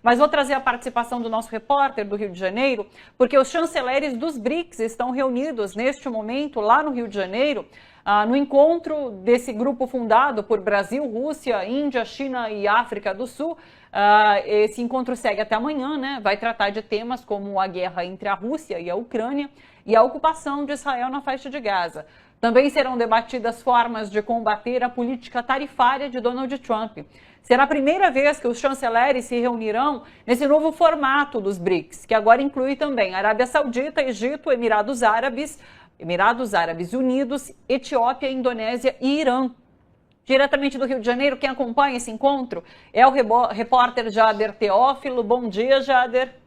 Mas vou trazer a participação do nosso repórter do Rio de Janeiro, porque os chanceleres dos BRICS estão reunidos neste momento lá no Rio de Janeiro, no encontro desse grupo fundado por Brasil, Rússia, Índia, China e África do Sul. Esse encontro segue até amanhã, né? Vai tratar de temas como a guerra entre a Rússia e a Ucrânia e a ocupação de Israel na faixa de Gaza. Também serão debatidas formas de combater a política tarifária de Donald Trump. Será a primeira vez que os chanceleres se reunirão nesse novo formato dos BRICS, que agora inclui também Arábia Saudita, Egito, Emirados Árabes Unidos, Etiópia, Indonésia e Irã. Diretamente do Rio de Janeiro, quem acompanha esse encontro é o repórter Jader Teófilo. Bom dia, Jader.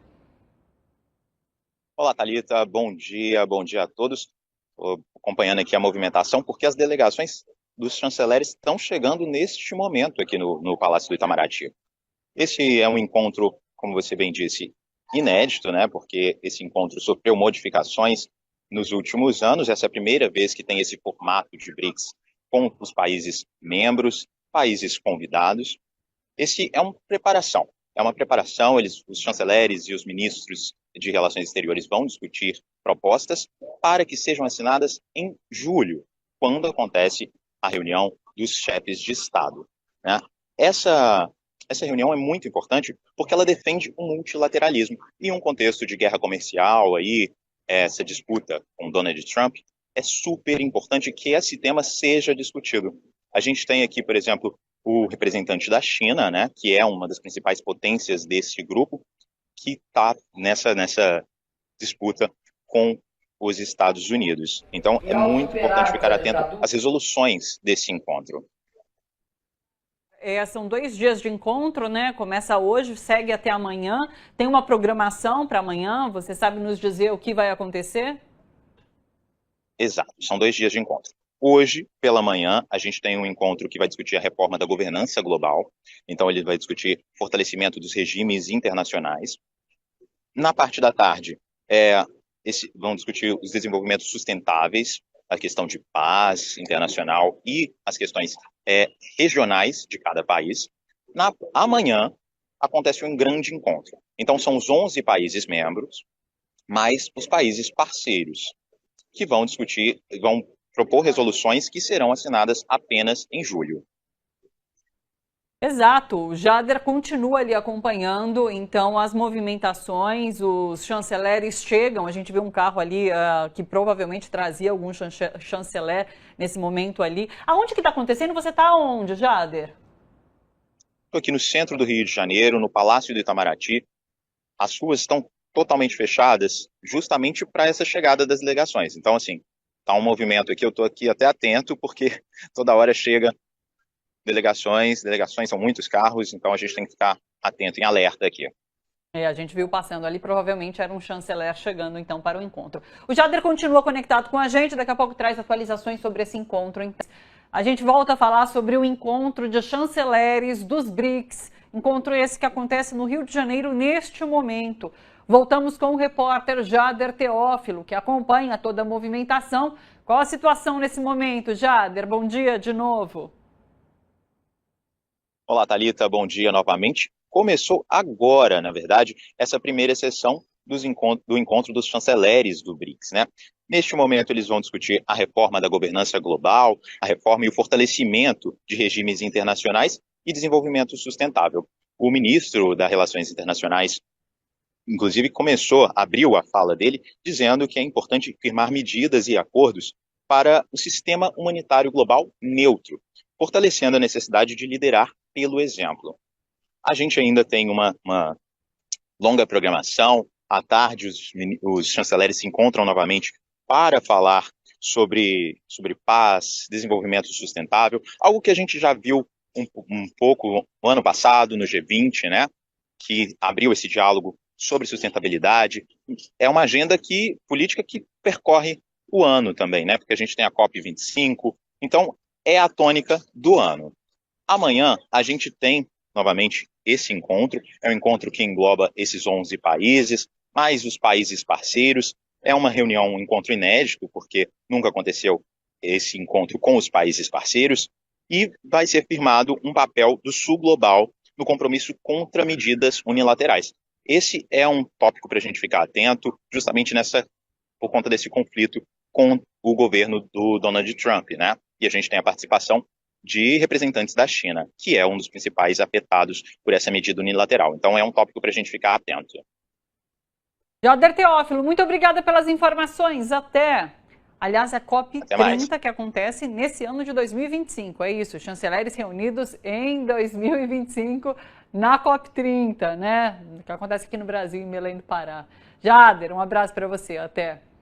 Olá, Thalita. Bom dia a todos. Estou acompanhando aqui a movimentação, porque as delegações dos chanceleres estão chegando neste momento aqui no Palácio do Itamaraty. Esse é um encontro, como você bem disse, inédito, né? Porque esse encontro sofreu modificações nos últimos anos. Essa é a primeira vez que tem esse formato de BRICS com os países membros, países convidados. Esse é uma preparação. Os chanceleres e os ministros de Relações Exteriores vão discutir propostas para que sejam assinadas em julho, quando acontece a reunião dos chefes de Estado, né? Essa reunião é muito importante porque ela defende o multilateralismo. E em um contexto de guerra comercial, essa disputa com Donald Trump, é super importante que esse tema seja discutido. A gente tem aqui, por exemplo, o representante da China, né, que é uma das principais potências desse grupo, que está nessa disputa com os Estados Unidos. Então, é muito importante ficar atento às resoluções desse encontro. São 2 dias de encontro, né? Começa hoje, segue até amanhã. Tem uma programação para amanhã? Você sabe nos dizer o que vai acontecer? Exato, são 2 dias de encontro. Hoje, pela manhã, a gente tem um encontro que vai discutir a reforma da governança global. Então, ele vai discutir fortalecimento dos regimes internacionais. Na parte da tarde, vão discutir os desenvolvimentos sustentáveis, a questão de paz internacional e as questões regionais de cada país. Amanhã, acontece um grande encontro. Então, são os 11 países membros, mais os países parceiros, que vão propor resoluções que serão assinadas apenas em julho. Exato, o Jader continua ali acompanhando, então, as movimentações, os chanceleres chegam, a gente vê um carro ali que provavelmente trazia algum chanceler nesse momento ali. Aonde que está acontecendo? Você está onde, Jader? Estou aqui no centro do Rio de Janeiro, no Palácio do Itamaraty. As ruas estão totalmente fechadas justamente para essa chegada das delegações. Então, assim, tá um movimento aqui, eu estou aqui até atento, porque toda hora chega delegações, são muitos carros, então a gente tem que ficar atento, em alerta aqui. A gente viu passando ali, provavelmente era um chanceler chegando então para o encontro. O Jader continua conectado com a gente, daqui a pouco traz atualizações sobre esse encontro. A gente volta a falar sobre o encontro de chanceleres dos BRICS, encontro esse que acontece no Rio de Janeiro neste momento. Voltamos com o repórter Jader Teófilo, que acompanha toda a movimentação. Qual a situação nesse momento, Jader? Bom dia de novo. Olá, Thalita, bom dia novamente. Começou agora, na verdade, essa primeira sessão do encontro dos chanceleres do BRICS, né? Neste momento, eles vão discutir a reforma da governança global, a reforma e o fortalecimento de regimes internacionais e desenvolvimento sustentável. O ministro das Relações Internacionais, inclusive, abriu a fala dele, dizendo que é importante firmar medidas e acordos para o sistema humanitário global neutro, fortalecendo a necessidade de liderar pelo exemplo. A gente ainda tem uma longa programação. À tarde, os chanceleres se encontram novamente para falar sobre paz, desenvolvimento sustentável, algo que a gente já viu um pouco no ano passado, no G20, né, que abriu esse diálogo sobre sustentabilidade. É uma agenda política que percorre o ano também, né, porque a gente tem a COP25, então é a tônica do ano. Amanhã a gente tem novamente esse encontro, é um encontro que engloba esses 11 países, mais os países parceiros. É uma reunião, um encontro inédito, porque nunca aconteceu esse encontro com os países parceiros, e vai ser firmado um papel do Sul Global no compromisso contra medidas unilaterais. Esse é um tópico para a gente ficar atento, justamente por conta desse conflito com o governo do Donald Trump, né? E a gente tem a participação de representantes da China, que é um dos principais afetados por essa medida unilateral. Então é um tópico para a gente ficar atento. Jader Teófilo, muito obrigada pelas informações. Até. Aliás, a COP30 que acontece nesse ano de 2025. É isso, chanceleres reunidos em 2025 na COP30, né? Que acontece aqui no Brasil, em Belém do Pará. Jader, um abraço para você. Até.